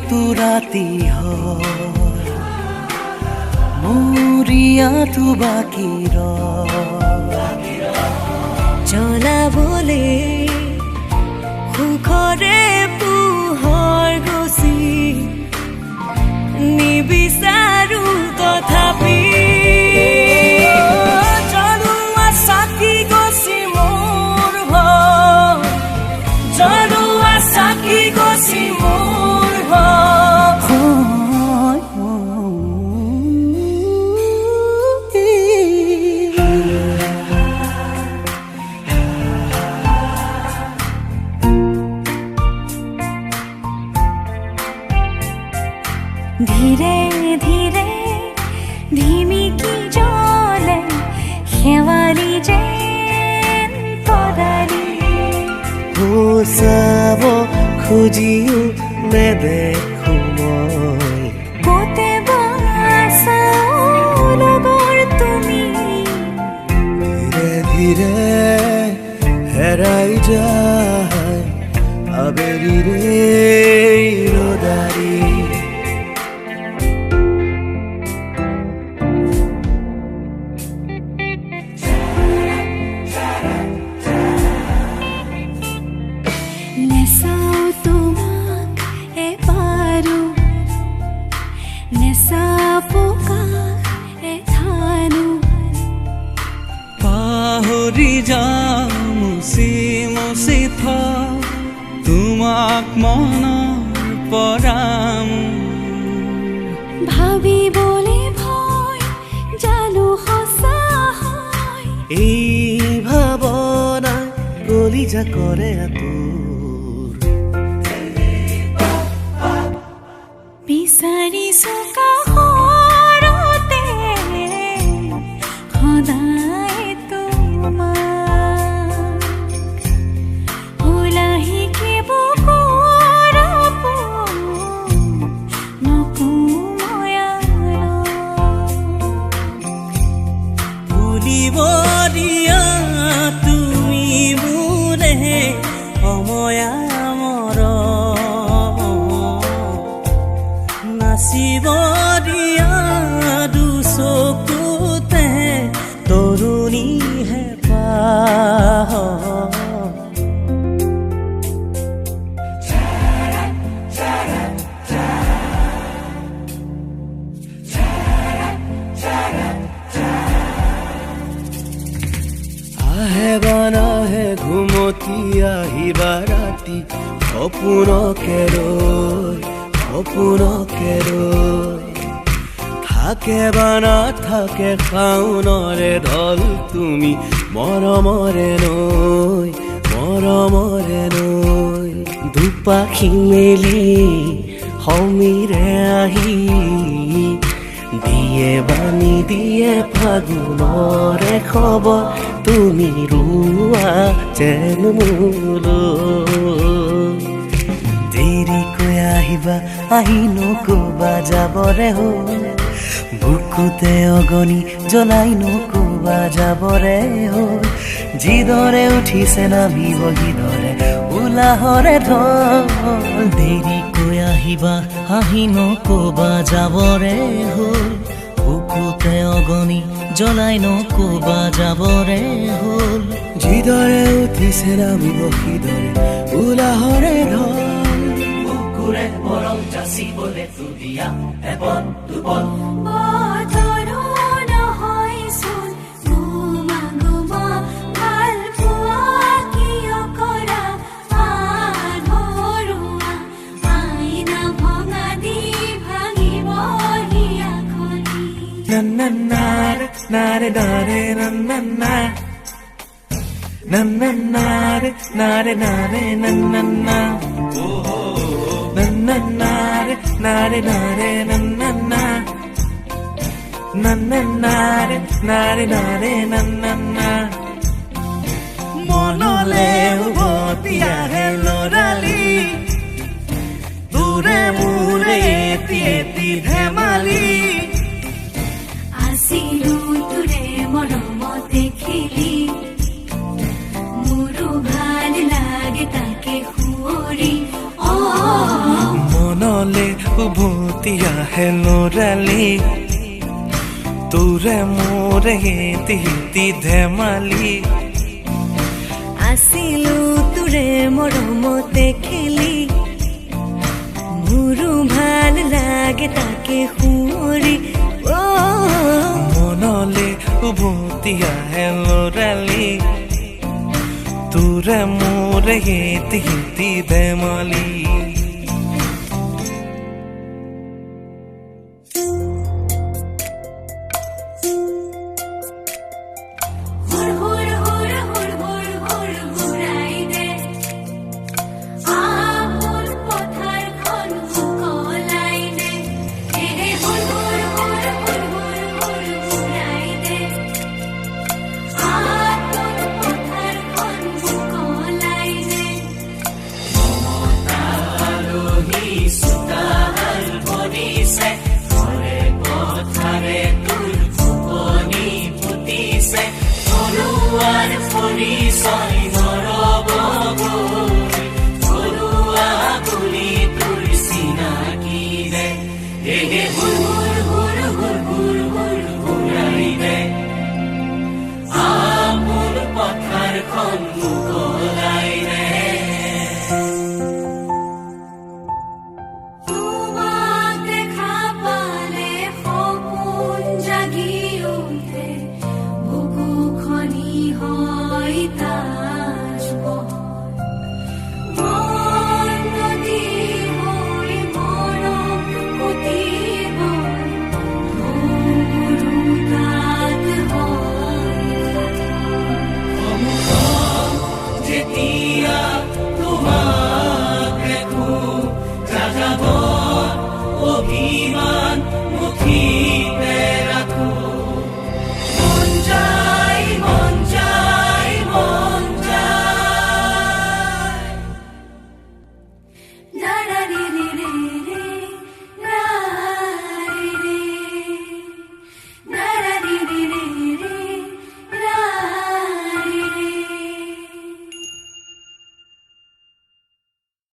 তু ৰাতি হয় মৰিয়াটো বাকী জ্বলাবলে সুখৰে পোহৰ গছি নিবিচাৰো তথাপি জ্বলোৱা চাকি গছি মোৰ ঘৰ জ্বলোৱা চাকি গছি মোৰ ধীৰে ধীৰে ধিমিকি জ্বলে শেৱালি যেন তৰালি চাব খুজিও নেদেখো মই কতে বাচাও লগৰ তুমি ধীৰে ধীৰে হেৰাই যায় আবেলিৰে ৰদাৰি নেচাও তোমাক এবাৰো নেচাপকা এথানো পাহৰি যাওঁ মুচি মুচি তোমাক মনৰ পৰাম ভাবিবলে ভয় জানো সঁচা হয় এই ভাৱনা কলিজা কৰে বিচাৰিছো কাষৰতে সদায় তোমাক ওলাহিকে বুকুৰ ফুলিব দিয়া তুমি মোৰে সময়া নাচিব দিয়া দুচকুতে তৰুণী হেঁপাহ আহে বা নাহে ঘুমতি আহিবা ৰাতি সপোনকে ৰৈ থাকে বা নাথাকে শাওনৰে ঢল তুমি মৰমৰে নৈ দুপাখি মেলি সমীৰে আহি দিয়ে বানি দিয়ে ফাগুনৰে খবৰ তুমি ৰুৱা যেন মোলৈ দেৰিকৈ আহিবা আহি নকবা যাবৰে হ'ল বুকুতে অগনি জ্বলাই নকবা যাবৰে হ'ল যিদৰে উঠিছে নামিব গীতৰে উলাহৰে ঢল দেৰিকৈ আহিবা আহি নকবা যাবৰে হ'ল বুকুতে অগনি জ্বলাই নকবা যাবৰে হ'ল যিদৰে উঠিছে নামিব গীতৰে উলাহৰে ঢল বুকুৰে মৰম যাচিবলে তুলিয়া এপদ দুপদ Nare nare na na na na na nare nare nare na na na na na nare nare nare na na na na na nare nare nare na na na monole ubotia helorali dure mure eti dhemali তোৰে মৰমতে খেলি মোৰো ভাল লাগে তাকে সুঁৱৰি মনলে আহে লৰালি তোৰে মোৰে হিতি হিতি ধেমালি আছিলো তোৰে মৰমতে খেলি মোৰো ভাল লাগে তাকে সুঁৱৰি মনলে উভতি আহে লৰালি তোৰে মোৰে হিতি হিতি ধেমালি